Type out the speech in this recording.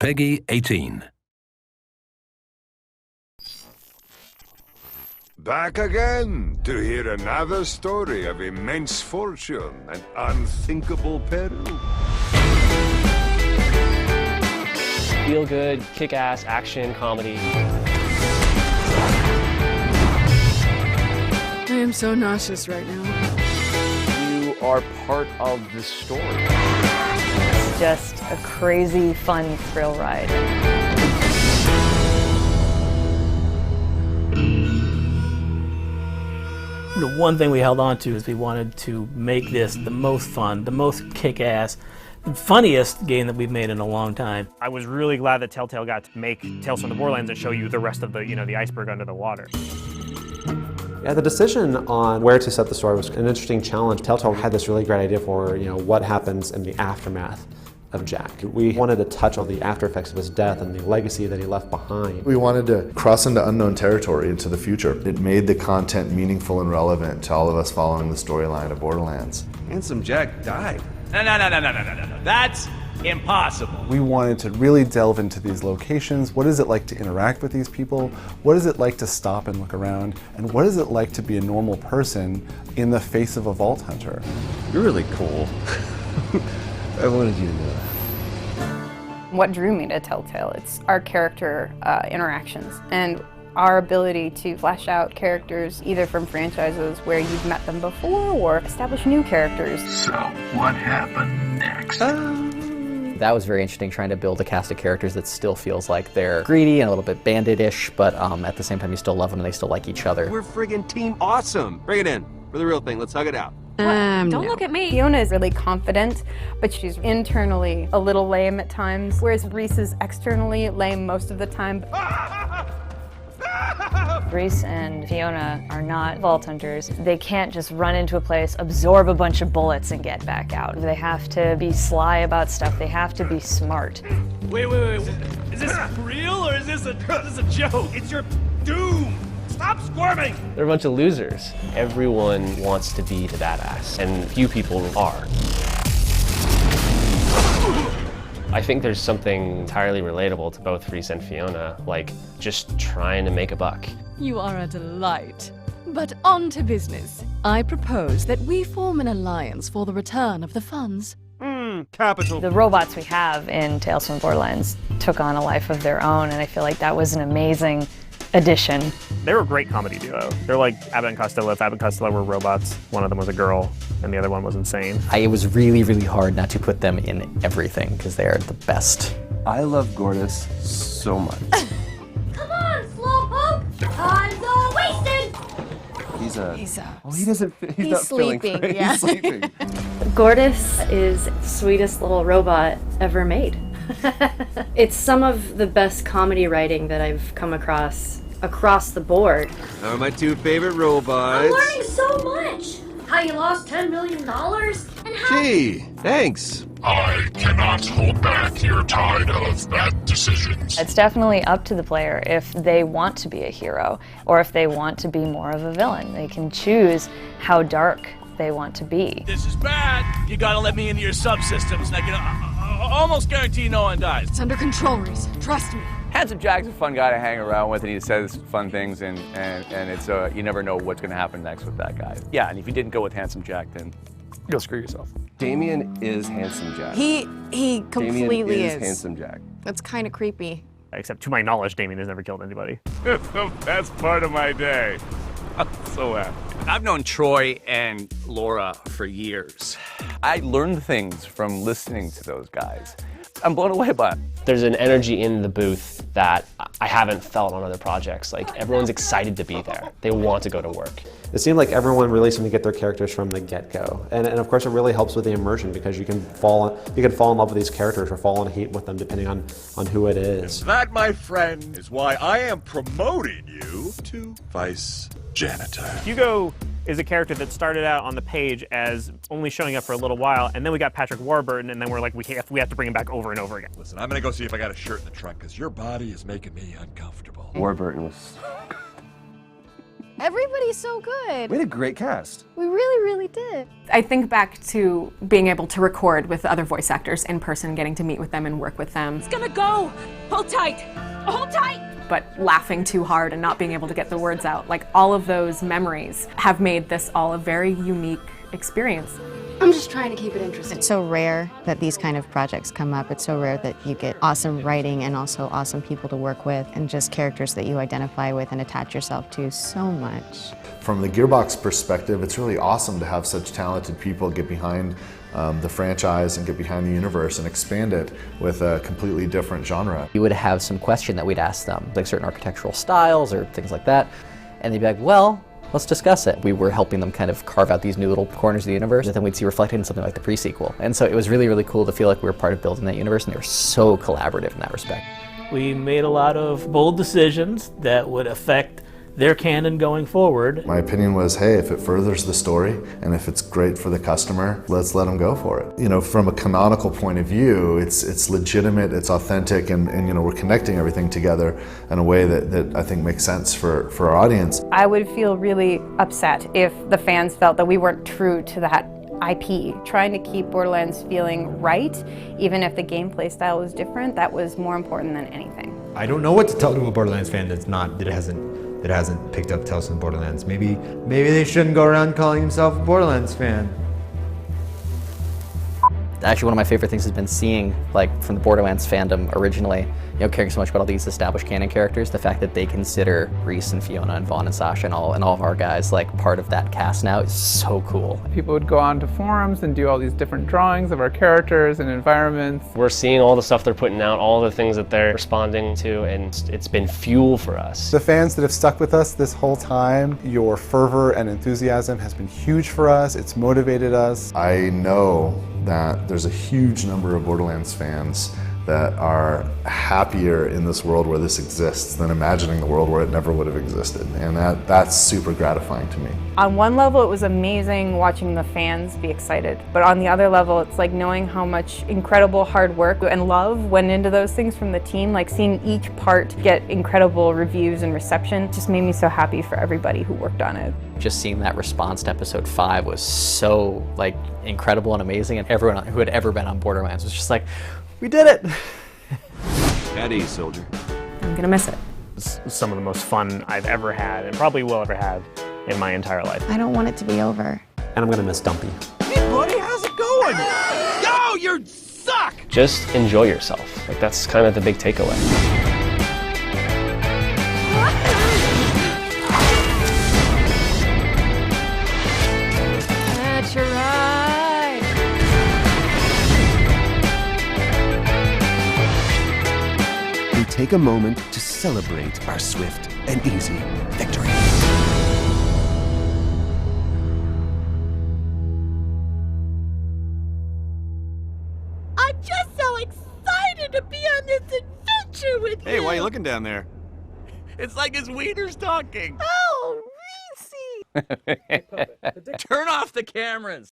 Peggy 18. Back again to hear another story of immense fortune and unthinkable peril. Feel-good, kick-ass, action, comedy. I am so nauseous right now. You are part of the story. It's just a crazy, fun thrill ride. The one thing we held on to is we wanted to make this the most fun, the most kick-ass, the funniest game that we've made in a long time. I was really glad that Telltale got to make Tales from the Borderlands and show you the rest of the, the iceberg under the water. Yeah, the decision on where to set the story was an interesting challenge. Telltale had this really great idea for, what happens in the aftermath of Jack. We wanted to touch on the after effects of his death and the legacy that he left behind. We wanted to cross into unknown territory, into the future. It made the content meaningful and relevant to all of us following the storyline of Borderlands. Handsome Jack died. No. That's impossible. We wanted to really delve into these locations. What is it like to interact with these people? What is it like to stop and look around? And what is it like to be a normal person in the face of a vault hunter? You're really cool. I wanted you to know that. What drew me to Telltale, it's our character interactions and our ability to flesh out characters either from franchises where you've met them before or establish new characters. So, what happened next? That was very interesting, trying to build a cast of characters that still feels like they're greedy and a little bit bandit-ish, but at the same time you still love them and they still like each other. We're friggin' team awesome. Bring it in for the real thing. Let's hug it out. Don't look at me. Fiona is really confident, but she's internally a little lame at times, whereas Reese is externally lame most of the time. Reese and Fiona are not vault hunters. They can't just run into a place, absorb a bunch of bullets, and get back out. They have to be sly about stuff. They have to be smart. Wait. Is this real or is this a joke? It's your doom. Stop squirming! They're a bunch of losers. Everyone wants to be the badass, and few people are. I think there's something entirely relatable to both Reese and Fiona, like just trying to make a buck. You are a delight. But on to business. I propose that we form an alliance for the return of the funds. Capital. The robots we have in Tales from Borderlands took on a life of their own, and I feel like that was an amazing addition. They were a great comedy duo. They're like Abbott and Costello. If Abbott and Costello were robots, one of them was a girl, and the other one was insane. It was really, really hard not to put them in everything, because they're the best. I love Gortys so much. Come on, Slowpoke! Time's all wasted! He's not sleeping, feeling great. yeah. He's sleeping. Gortys is the sweetest little robot ever made. It's some of the best comedy writing that I've come across the board. Those are my two favorite robots. I'm learning so much! How you lost $10 million? And how— Gee, thanks. I cannot hold back your tide of bad decisions. It's definitely up to the player if they want to be a hero or if they want to be more of a villain. They can choose how dark they want to be. This is bad. You gotta let me into your subsystems, and I can almost guarantee no one dies. It's under control, Reese. Trust me. Handsome Jack's a fun guy to hang around with, and he says fun things, and it's you never know what's going to happen next with that guy. Yeah, and if you didn't go with Handsome Jack, then you'll screw yourself. Damien is Handsome Jack. He completely Damien is Handsome Jack. That's kind of creepy. Except to my knowledge, Damien has never killed anybody. It's the best part of my day. I'm so happy. I've known Troy and Laura for years. I learned things from listening to those guys. I'm blown away by it. There's an energy in the booth that I haven't felt on other projects. Like, everyone's excited to be there. They want to go to work. It seemed like everyone really seemed to get their characters from the get-go. And of course it really helps with the immersion because you can fall in love with these characters or fall in hate with them depending on who it is. That, my friend, is why I am promoting you to vice janitor. Hugo is a character that started out on the page as only showing up for a little while, and then we got Patrick Warburton, and then we're like, we have to bring him back over and over again. Listen, I'm gonna go see if I got a shirt in the trunk, because your body is making me uncomfortable. Warburton was so good. Everybody's so good. We had a great cast. We really, really did. I think back to being able to record with other voice actors in person, getting to meet with them and work with them. It's gonna go! Hold tight! Hold tight! But laughing too hard and not being able to get the words out. Like, all of those memories have made this all a very unique experience. I'm just trying to keep it interesting. It's so rare that these kind of projects come up. It's so rare that you get awesome writing and also awesome people to work with and just characters that you identify with and attach yourself to so much. From the Gearbox perspective, it's really awesome to have such talented people get behind the franchise and get behind the universe and expand it with a completely different genre. We would have some question that we'd ask them, like certain architectural styles or things like that, and they'd be like, well, let's discuss it. We were helping them kind of carve out these new little corners of the universe that then we'd see reflected in something like the pre-sequel. And so it was really, really cool to feel like we were part of building that universe, and they were so collaborative in that respect. We made a lot of bold decisions that would affect their canon going forward. My opinion was, hey, if it furthers the story and if it's great for the customer, let's let them go for it. You know, from a canonical point of view, it's legitimate, it's authentic, and you know, we're connecting everything together in a way that I think makes sense for our audience. I would feel really upset if the fans felt that we weren't true to that IP. Trying to keep Borderlands feeling right, even if the gameplay style was different, that was more important than anything. I don't know what to tell to a Borderlands fan that hasn't picked up Tales from Borderlands. Maybe they shouldn't go around calling himself a Borderlands fan. Actually, one of my favorite things has been seeing, like, from the Borderlands fandom originally, you know, caring so much about all these established canon characters, the fact that they consider Reese and Fiona and Vaughn and Sasha and all of our guys like part of that cast now is so cool. People would go onto forums and do all these different drawings of our characters and environments. We're seeing all the stuff they're putting out, all the things that they're responding to, and it's been fuel for us. The fans that have stuck with us this whole time, your fervor and enthusiasm has been huge for us. It's motivated us. I know that there's a huge number of Borderlands fans that are happier in this world where this exists than imagining the world where it never would have existed. And that's super gratifying to me. On one level, it was amazing watching the fans be excited. But on the other level, it's like knowing how much incredible hard work and love went into those things from the team. Like seeing each part get incredible reviews and reception just made me so happy for everybody who worked on it. Just seeing that response to episode 5 was so like incredible and amazing, and everyone who had ever been on Borderlands was just like, we did it! At ease, soldier. I'm gonna miss it. It's some of the most fun I've ever had, and probably will ever have in my entire life. I don't want it to be over. And I'm gonna miss Dumpy. Hey, buddy, how's it going? Yo, you suck! Just enjoy yourself. Like, that's kind of the big takeaway. That's right. We take a moment to celebrate our swift and easy victory. I'm just so excited to be on this adventure with you! Hey, why are you looking down there? It's like his wiener's talking. Oh, Reese! Turn off the cameras!